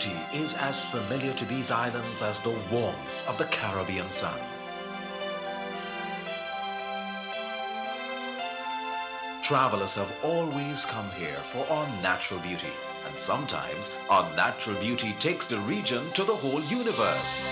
beauty is as familiar to these islands as the warmth of the Caribbean sun. Travelers have always come here for our natural beauty, and sometimes our natural beauty takes the region to the whole universe.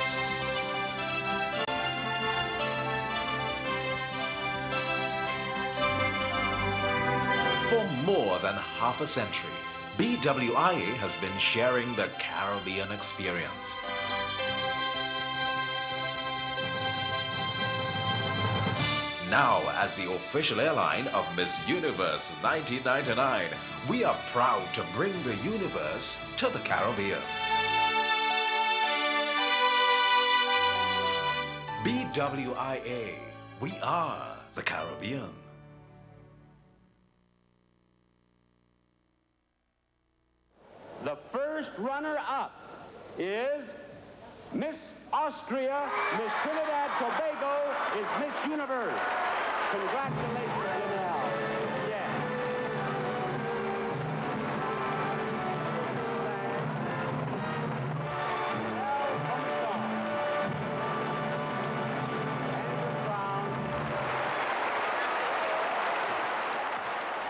For more than half a century, BWIA has been sharing the Caribbean experience. Now, as the official airline of Miss Universe 1999, we are proud to bring the universe to the Caribbean. BWIA, we are the Caribbean. The first runner-up is Miss Austria. Miss Trinidad and Tobago is Miss Universe. Congratulations, Janelle. Yeah.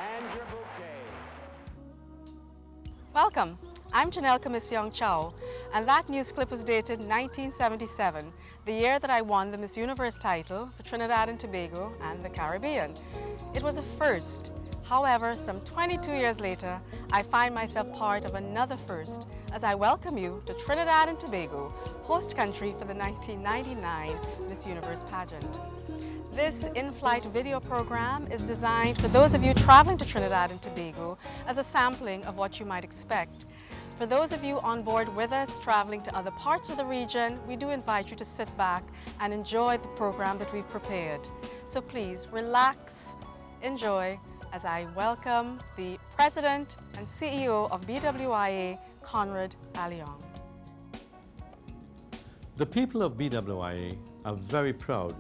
And your bouquet. Welcome. I'm Janelle Commissiong-Chow, and that news clip was dated 1977, the year that I won the Miss Universe title for Trinidad and Tobago and the Caribbean. It was a first. However, some 22 years later, I find myself part of another first as I welcome you to Trinidad and Tobago, host country for the 1999 Miss Universe pageant. This in-flight video program is designed for those of you traveling to Trinidad and Tobago as a sampling of what you might expect. For those of you on board with us traveling to other parts of the region, we do invite you to sit back and enjoy the program that we've prepared. So please relax, enjoy, as I welcome the President and CEO of BWIA, Conrad Aliong. The people of BWIA are very proud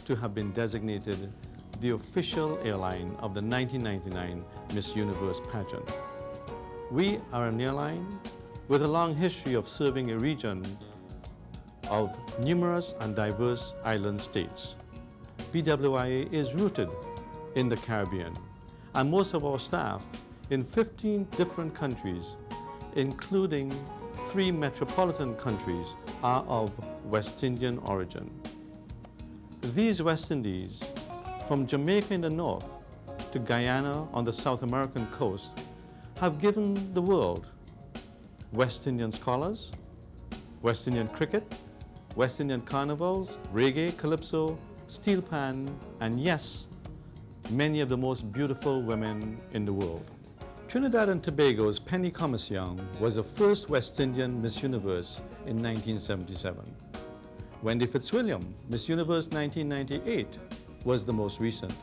to have been designated the official airline of the 1999 Miss Universe pageant. We are an airline with a long history of serving a region of numerous and diverse island states. BWIA is rooted in the Caribbean, and most of our staff in 15 different countries, including 3 metropolitan countries, are of West Indian origin. These West Indies, from Jamaica in the north to Guyana on the South American coast, have given the world West Indian scholars, West Indian cricket, West Indian carnivals, reggae, calypso, steel pan, and yes, many of the most beautiful women in the world. Trinidad and Tobago's Penny Commissiong was the first West Indian Miss Universe in 1977. Wendy Fitzwilliam, Miss Universe 1998, was the most recent.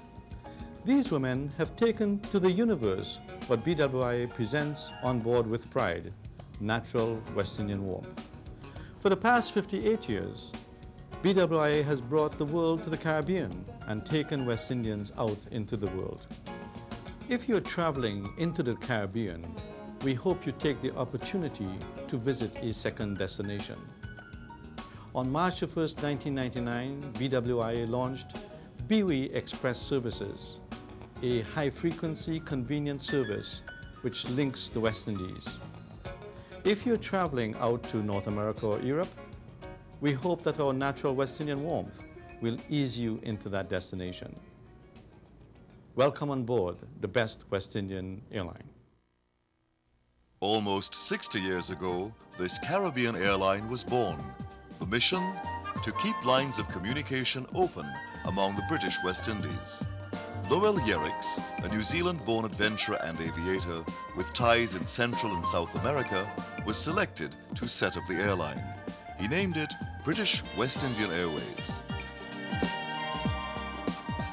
These women have taken to the universe what BWIA presents on board with pride, natural West Indian warmth. For the past 58 years, BWIA has brought the world to the Caribbean and taken West Indians out into the world. If you're traveling into the Caribbean, we hope you take the opportunity to visit a second destination. On March 1st, 1999, BWIA launched BWIA Express Services, a high-frequency, convenient service which links the West Indies. If you're traveling out to North America or Europe, we hope that our natural West Indian warmth will ease you into that destination. Welcome on board the best West Indian airline. Almost 60 years ago, this Caribbean airline was born. The mission? To keep lines of communication open among the British West Indies. Lowell Yerricks, a New Zealand-born adventurer and aviator with ties in Central and South America, was selected to set up the airline. He named it British West Indian Airways.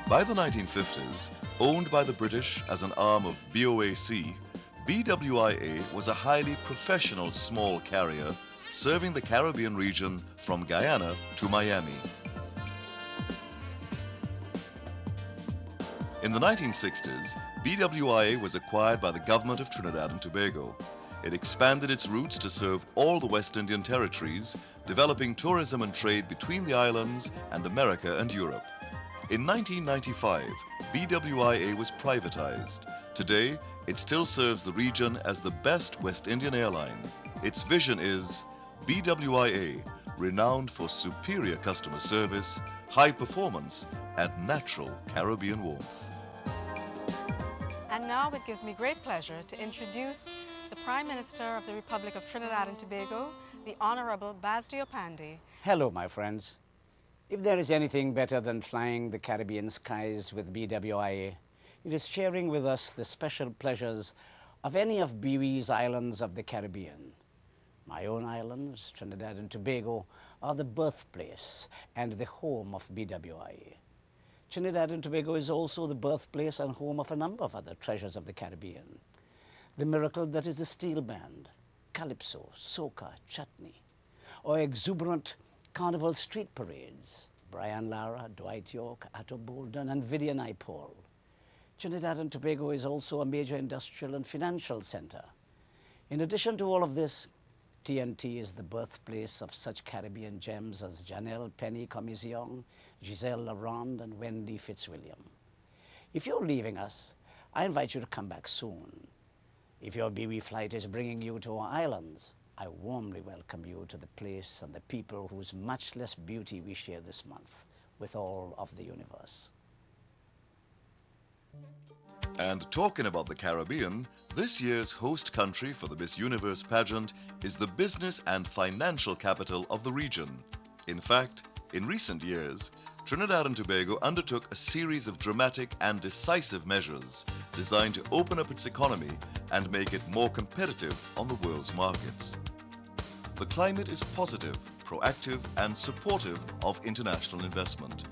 By the 1950s, owned by the British as an arm of BOAC, BWIA was a highly professional small carrier serving the Caribbean region from Guyana to Miami. In the 1960s, BWIA was acquired by the government of Trinidad and Tobago. It expanded its routes to serve all the West Indian territories, developing tourism and trade between the islands and America and Europe. In 1995, BWIA was privatized. Today, it still serves the region as the best West Indian airline. Its vision is BWIA, renowned for superior customer service, high performance, and natural Caribbean warmth. And now it gives me great pleasure to introduce the Prime Minister of the Republic of Trinidad and Tobago, the Honorable Basdio Pandey. Hello, my friends. If there is anything better than flying the Caribbean skies with BWIA, it is sharing with us the special pleasures of any of BWI's islands of the Caribbean. My own islands, Trinidad and Tobago, are the birthplace and the home of BWIA. Trinidad and Tobago is also the birthplace and home of a number of other treasures of the Caribbean. The miracle that is the steel band, calypso, soca, chutney, or exuberant Carnival street parades, Brian Lara, Dwight York, Atto Bolden, and Vivian Paul. Trinidad and Tobago is also a major industrial and financial center. In addition to all of this, TNT is the birthplace of such Caribbean gems as Janelle, Penny, Commissiong, Giselle Laronde, and Wendy Fitzwilliam. If you're leaving us, I invite you to come back soon. If your BWI flight is bringing you to our islands, I warmly welcome you to the place and the people whose matchless beauty we share this month with all of the universe. And talking about the Caribbean, this year's host country for the Miss Universe pageant is the business and financial capital of the region. In fact, in recent years, Trinidad and Tobago undertook a series of dramatic and decisive measures designed to open up its economy and make it more competitive on the world's markets. The climate is positive, proactive, and supportive of international investment.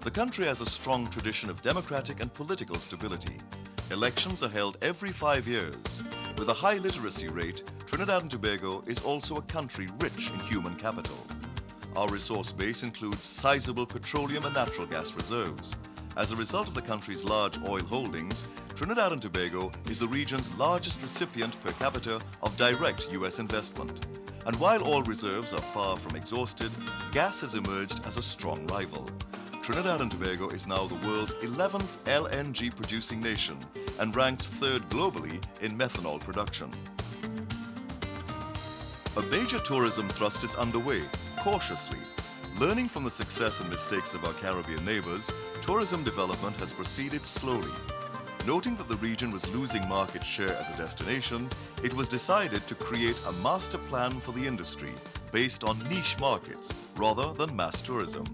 The country has a strong tradition of democratic and political stability. Elections are held every 5 years. With a high literacy rate, Trinidad and Tobago is also a country rich in human capital. Our resource base includes sizable petroleum and natural gas reserves. As a result of the country's large oil holdings, Trinidad and Tobago is the region's largest recipient per capita of direct U.S. investment. And while oil reserves are far from exhausted, gas has emerged as a strong rival. Trinidad and Tobago is now the world's 11th LNG producing nation and ranks 3rd globally in methanol production. A major tourism thrust is underway, cautiously. Learning from the success and mistakes of our Caribbean neighbors, tourism development has proceeded slowly. Noting that the region was losing market share as a destination, it was decided to create a master plan for the industry based on niche markets rather than mass tourism.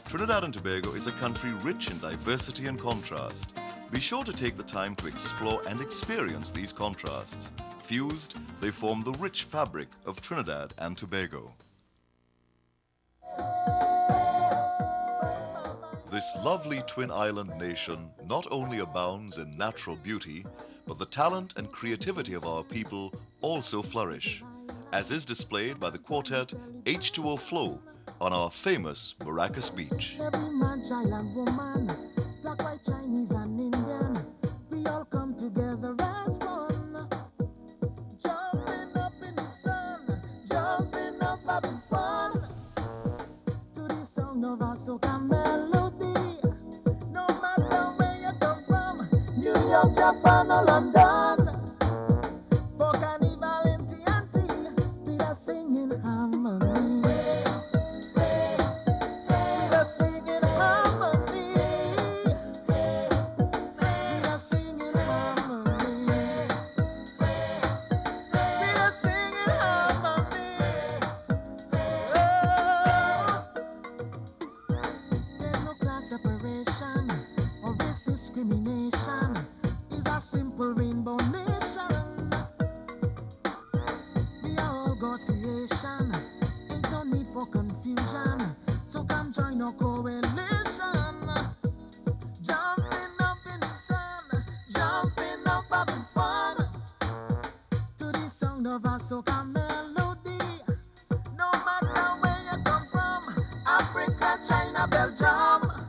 Trinidad and Tobago is a country rich in diversity and contrast. Be sure to take the time to explore and experience these contrasts. Fused, they form the rich fabric of Trinidad and Tobago. This lovely twin island nation not only abounds in natural beauty, but the talent and creativity of our people also flourish, as is displayed by the quartet H2O Flow on our famous Maracas Beach. Every man, child and woman, black, white, Chinese and Indian, we all come together as one. Jumping up in the sun, jumping up having fun, to the sound of our soca melody. No matter where you come from, New York, Japan or London, for Carnival in TNT, we are singing harmony. Separation or race discrimination is a simple rainbow nation. We are all God's creation, ain't no need for confusion. So come join our coalition. Jumping up in the sun, jumping up having fun, to the sound of our soca melody. No matter where you come from, Africa, China, Belgium.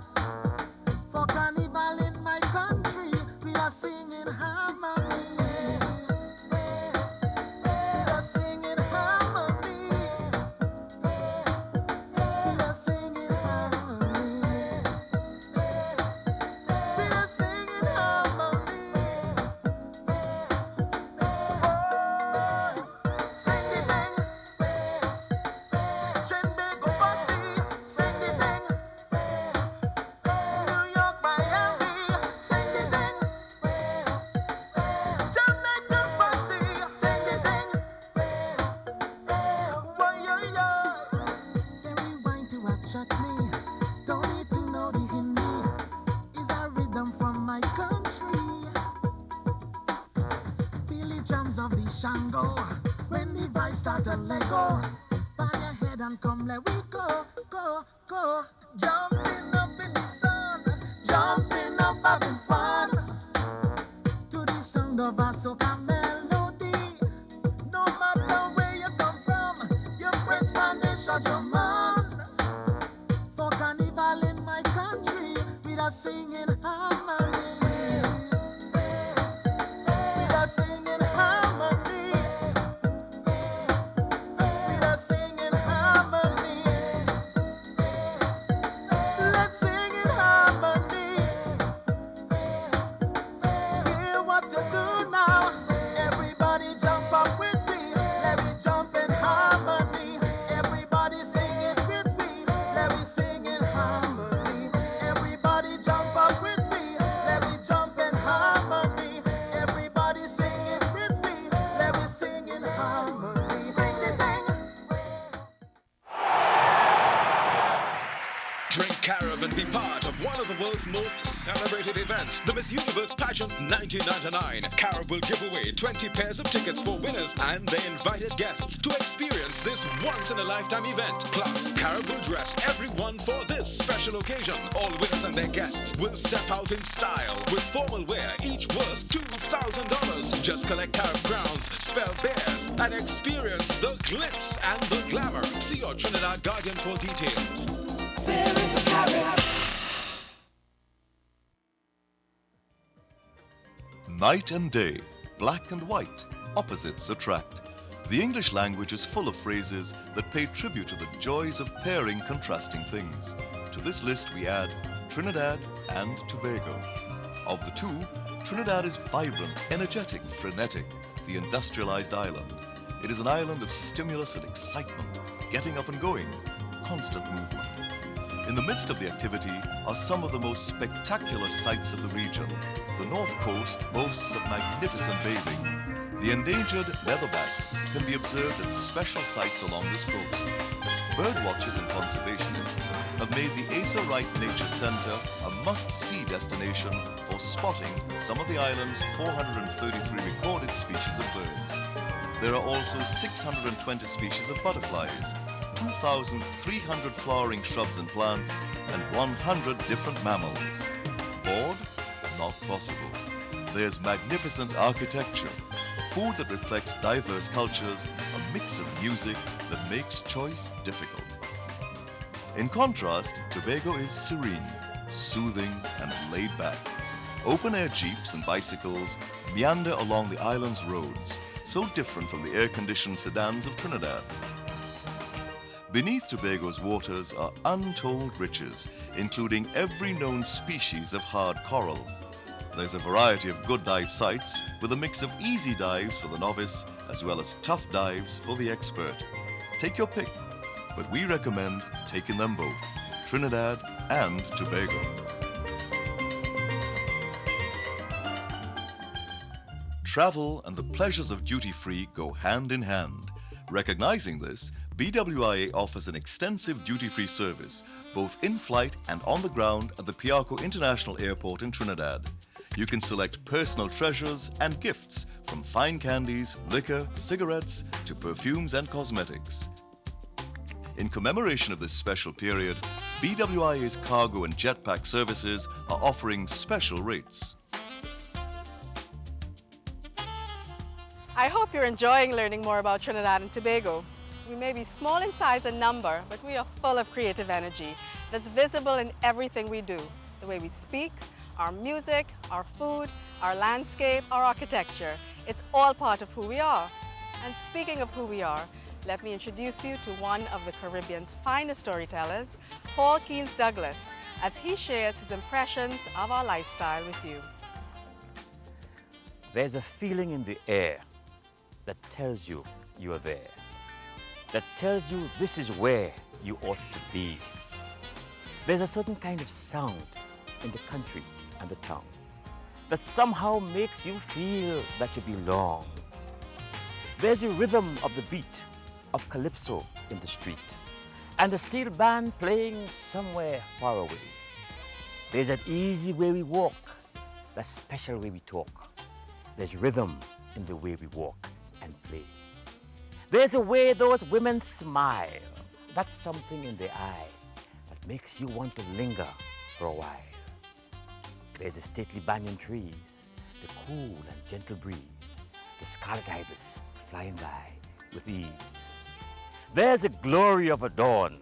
For Carnival in my country, we are singing harmony. me. Don't need to know the Hindi. Is a rhythm from my country. Feel the drums of the Shango. When the vibes start to let go. Bow your head and come, let we go, go, go. Jumping up in the sun. Jumping up, having fun. To the sound of a soca melody. No matter where you come from, your friend Spanish or German. For Carnival in my country, we are singing harmony. We are singing harmony. We are singing harmony. Let's sing in harmony. Hear what to do now. Everybody jump up with me. Let me jump in harmony. Everybody sing it with me. Let me sing in harmony. Everybody jump up with me. Let me jump in harmony. Everybody sing it with me. Let me sing in harmony. Sing the thing. Drink Carib and be part of one of the world's most celebrated events, the Miss Universe Pageant 1999. Carib will give away 20 pairs of tickets for winners and their invited guests to experience this once-in-a-lifetime event. Plus, Carib will dress everyone for this special occasion. All winners and their guests will step out in style with formal wear, each worth $2,000. Just collect Carib crowns, spell bears, and experience the glitz and the glamour. See your Trinidad Guardian for details. Night and day, black and white, opposites attract. The English language is full of phrases that pay tribute to the joys of pairing contrasting things. To this list we add Trinidad and Tobago. Of the two, Trinidad is vibrant, energetic, frenetic, the industrialized island. It is an island of stimulus and excitement, getting up and going, constant movement. In the midst of the activity are some of the most spectacular sights of the region. The North Coast boasts of magnificent bathing. The endangered leatherback can be observed at special sites along this coast. Birdwatchers and conservationists have made the Asa Wright Nature Center a must-see destination for spotting some of the island's 433 recorded species of birds. There are also 620 species of butterflies, 2,300 flowering shrubs and plants, and 100 different mammals. Bored? Not possible. There's magnificent architecture, food that reflects diverse cultures, a mix of music that makes choice difficult. In contrast, Tobago is serene, soothing, and laid back. Open-air jeeps and bicycles meander along the island's roads, so different from the air-conditioned sedans of Trinidad. Beneath Tobago's waters are untold riches, including every known species of hard coral. There's a variety of good dive sites with a mix of easy dives for the novice as well as tough dives for the expert. Take your pick, but we recommend taking them both, Trinidad and Tobago. Travel and the pleasures of duty-free go hand in hand. Recognizing this, BWIA offers an extensive duty-free service, both in-flight and on the ground at the Piarco International Airport in Trinidad. You can select personal treasures and gifts, from fine candies, liquor, cigarettes, to perfumes and cosmetics. In commemoration of this special period, BWIA's cargo and jetpack services are offering special rates. I hope you're enjoying learning more about Trinidad and Tobago. We may be small in size and number, but we are full of creative energy that's visible in everything we do. The way we speak, our music, our food, our landscape, our architecture. It's all part of who we are. And speaking of who we are, let me introduce you to one of the Caribbean's finest storytellers, Paul Keynes Douglas, as he shares his impressions of our lifestyle with you. There's a feeling in the air that tells you you are there, that tells you this is where you ought to be. There's a certain kind of sound in the country and the town that somehow makes you feel that you belong. There's a rhythm of the beat of calypso in the street, and the steel band playing somewhere far away. There's that easy way we walk, that special way we talk. There's rhythm in the way we walk and play. There's a way those women smile. That's something in their eye that makes you want to linger for a while. There's the stately banyan trees, the cool and gentle breeze, the scarlet ibis flying by with ease. There's the glory of a dawn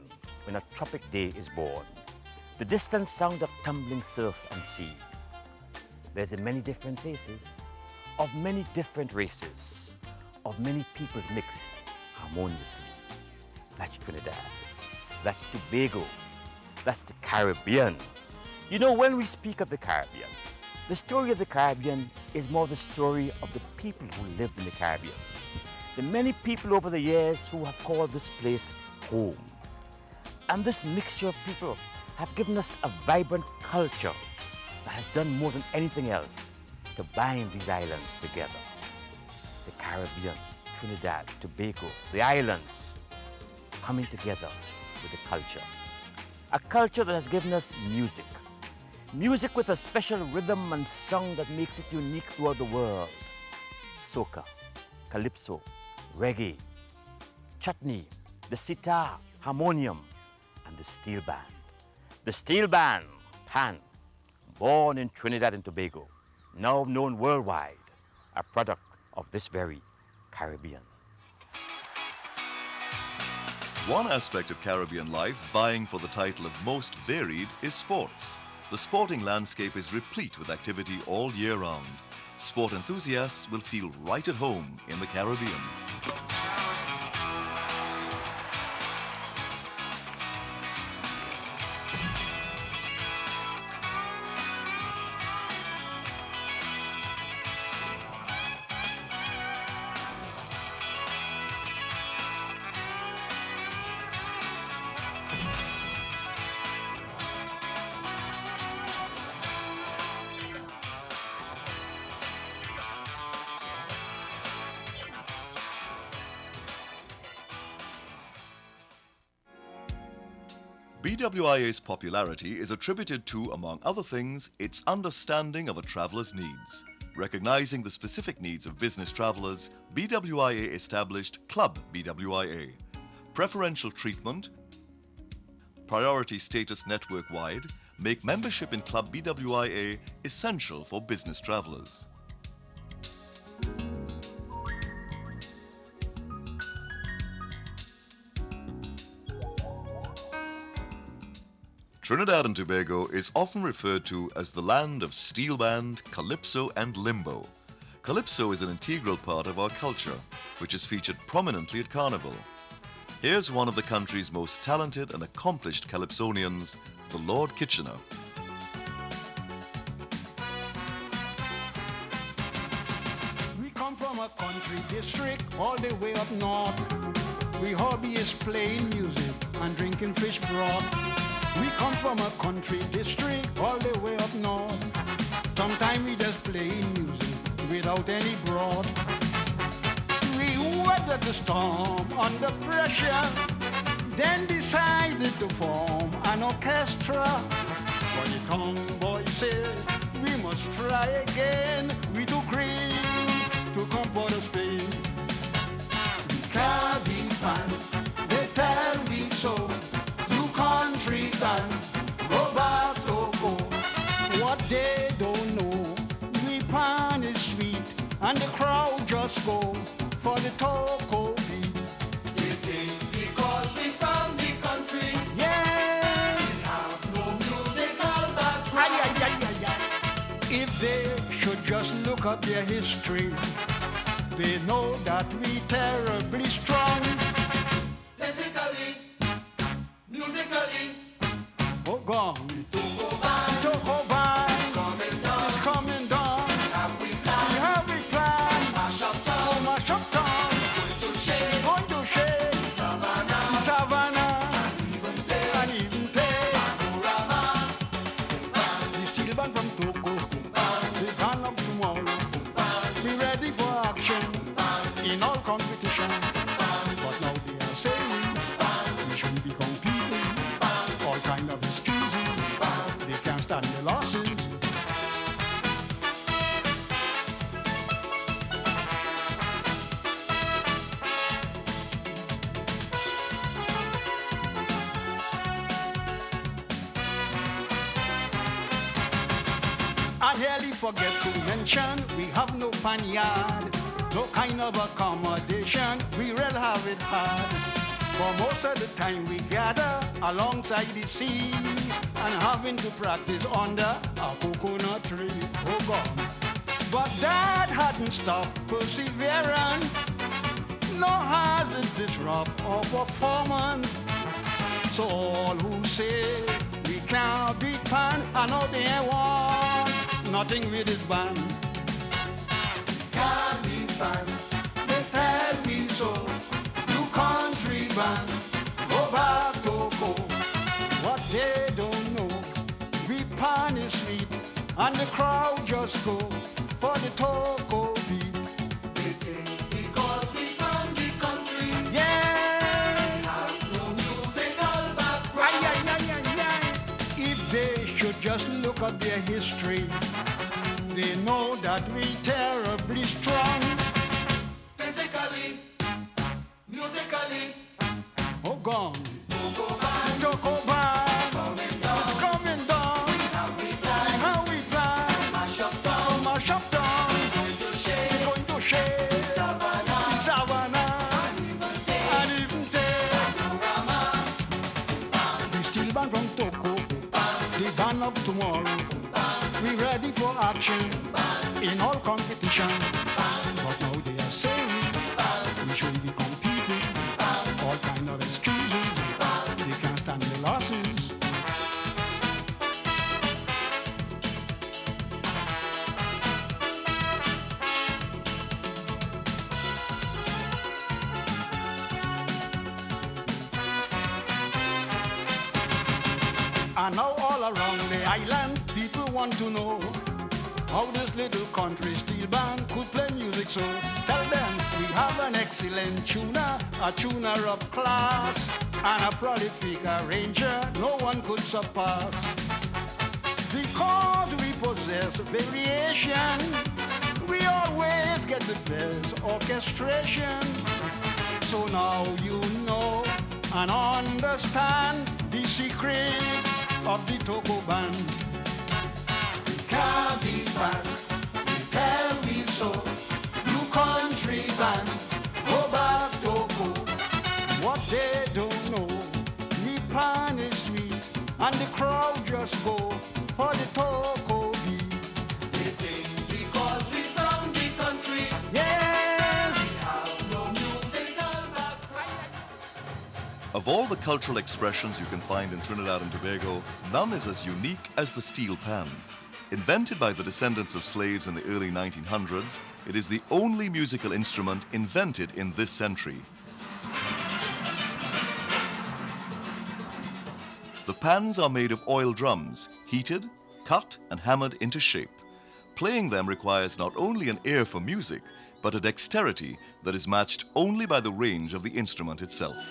when a tropic day is born, the distant sound of tumbling surf and sea. There's the many different faces of many different races, of many peoples mixed harmoniously. That's Trinidad, that's Tobago, that's the Caribbean. You know, when we speak of the Caribbean, the story of the Caribbean is more the story of the people who lived in the Caribbean. The many people over the years who have called this place home. And this mixture of people have given us a vibrant culture that has done more than anything else to bind these islands together. The Caribbean, Trinidad, Tobago, the islands coming together with the culture. A culture that has given us music. Music with a special rhythm and song that makes it unique throughout the world. Soca, calypso, reggae, chutney, the sitar, harmonium, and the steel band. The steel band, pan, born in Trinidad and Tobago, now known worldwide, a product of this very Caribbean. One aspect of Caribbean life vying for the title of most varied is sports. The sporting landscape is replete with activity all year round. Sport enthusiasts will feel right at home in the Caribbean. BWIA's popularity is attributed to, among other things, its understanding of a traveler's needs. Recognizing the specific needs of business travelers, BWIA established Club BWIA. Preferential treatment, priority status network-wide, make membership in Club BWIA essential for business travelers. Trinidad and Tobago is often referred to as the land of steel band, calypso and limbo. Calypso is an integral part of our culture, which is featured prominently at Carnival. Here's one of the country's most talented and accomplished Calypsonians, the Lord Kitchener. We come from a country district all the way up north. We hobby is playing music and drinking fish broth. We come from a country district all the way up north. Sometimes we just play music without any broad. We weathered the storm under pressure, then decided to form an orchestra. But the tongue boy said, we must try again. We took cream to come Port of Spain. Caribbean, they tell me so. Country done, go back to go. What they don't know, we pan is sweet, and the crowd just go for the Toco beat. It is because we from the country, yeah. We have no musical background. If they should just look up their history, they know that we terribly strong. Physically, musically, oh gone. Toco band, is coming down. We have a plan. Mash up town. Going to shake. Savannah, and even take. The steel band from Toco, they turn up tomorrow. Be ready for action in all competition. But now they are saying we shouldn't be confused. nearly forget to mention, we have no panyard, no kind of accommodation, we really have it hard. For most of the time we gather alongside the sea and having to practice under a coconut tree. Oh God. But that hadn't stopped perseverance, nor has it disrupt our performance. So all who say we can't beat pan, I know they ain't want nothing with this band. Can't beat pan, they tell me so. You country band, go back to go. What they don't know, we pan is sweet, and the crowd just go for the Togo beat. They think because we from the country, yeah, we have no musical background. Aye, aye, aye, aye, aye. If they should just look at their history, they know that we terribly strong. Physically, musically, oh gone. Togo band, Togo band, coming down. It's coming down. How we plan, mash up down, mash up down. We're going to shake, Savannah, Savannah, and even take Panorama. The steel band from Togo, the band of tomorrow. We ready for action in all competition. But now they are saying we should be competing. All kind of excuses, they can't stand the losses. And now all around the island, people want to know how this little country steel band could play music so. Tell them we have an excellent tuner, a tuner of class, and a prolific arranger no one could surpass. Because we possess variation, we always get the best orchestration. So now you know and understand the secret of the Togo band. Can't be band, they tell me so. You country band, go back Togo. What they don't know, me pan is sweet, and the crowd just go for the Togo beat. They think because we from the country, yes, we have no musical background. Of all the cultural expressions you can find in Trinidad and Tobago, none is as unique as the steel pan. Invented by the descendants of slaves in the early 1900s, it is the only musical instrument invented in this century. The pans are made of oil drums, heated, cut and hammered into shape. Playing them requires not only an ear for music, but a dexterity that is matched only by the range of the instrument itself.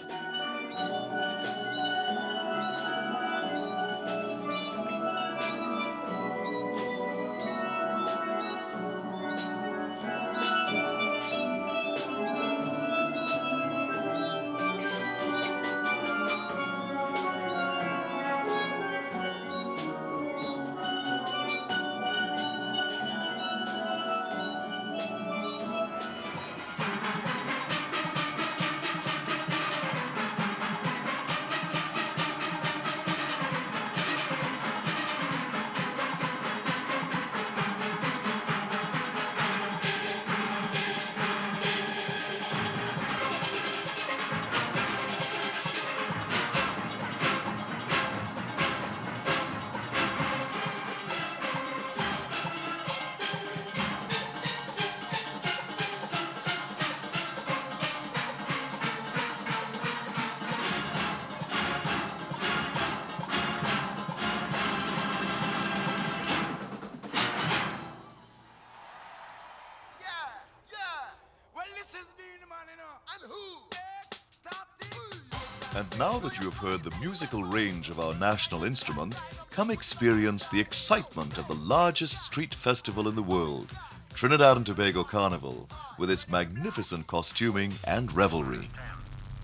And now that you have heard the musical range of our national instrument, come experience the excitement of the largest street festival in the world, Trinidad and Tobago Carnival, with its magnificent costuming and revelry. 10,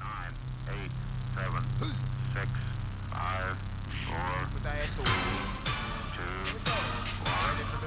9, 8, 7, 6, 5, 4, 3, 2, 1.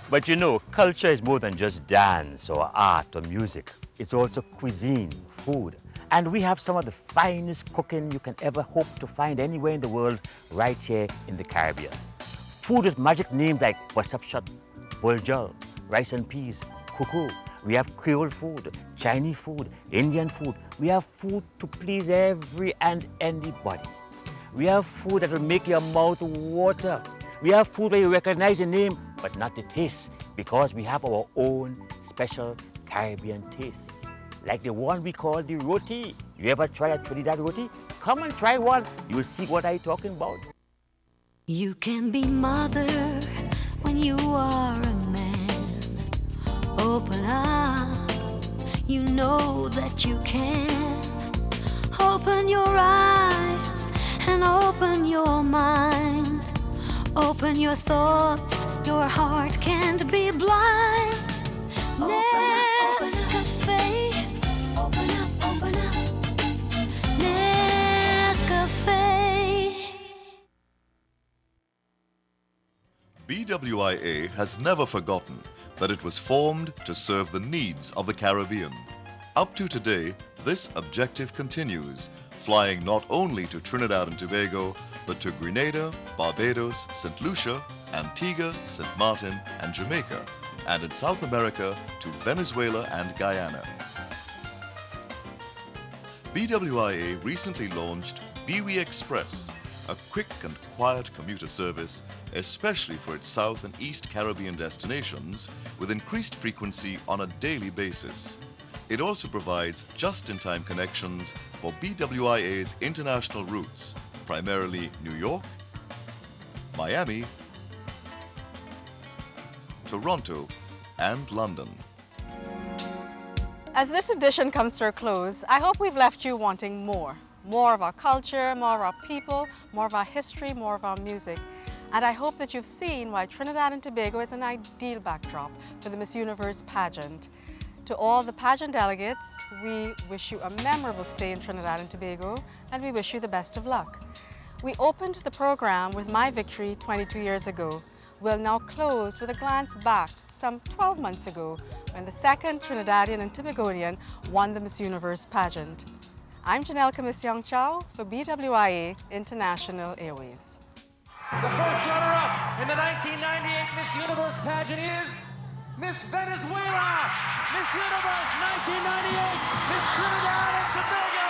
But you know, culture is more than just dance or art or music. It's also cuisine, food. And we have some of the finest cooking you can ever hope to find anywhere in the world right here in the Caribbean. Food with magic names like wasapshot, buljal, rice and peas, kuku. We have Creole food, Chinese food, Indian food. We have food to please every and anybody. We have food that will make your mouth water. We have food where you recognize the name, but not the taste, because we have our own special Caribbean tastes, like the one we call the roti. You ever try a Trinidad roti? Come and try one. You'll see what I'm talking about. You can be mother when you are a man. Open up, you know that you can. Open your eyes and open your mind. Open your thoughts, your heart can't be blind. Nescafe, open up, open up. Nescafe. BWIA has never forgotten that it was formed to serve the needs of the Caribbean. Up to today, this objective continues, flying not only to Trinidad and Tobago, but to Grenada, Barbados, St. Lucia, Antigua, St. Martin, and Jamaica, and in South America to Venezuela and Guyana. BWIA recently launched BWIA Express, a quick and quiet commuter service, especially for its South and East Caribbean destinations, with increased frequency on a daily basis. It also provides just-in-time connections for BWIA's international routes, primarily New York, Miami, Toronto, and London. As this edition comes to a close, I hope we've left you wanting more. More of our culture, more of our people, more of our history, more of our music. And I hope that you've seen why Trinidad and Tobago is an ideal backdrop for the Miss Universe pageant. To all the pageant delegates, we wish you a memorable stay in Trinidad and Tobago, and we wish you the best of luck. We opened the program with my victory 22 years ago. We'll now close with a glance back some 12 months ago when the second Trinidadian and Tobagonian won the Miss Universe pageant. I'm Janelle Commissiong-Chow for BWIA International Airways. The first runner-up in the 1998 Miss Universe pageant is Miss Venezuela, Miss Universe 1998, Miss Trinidad and Tobago.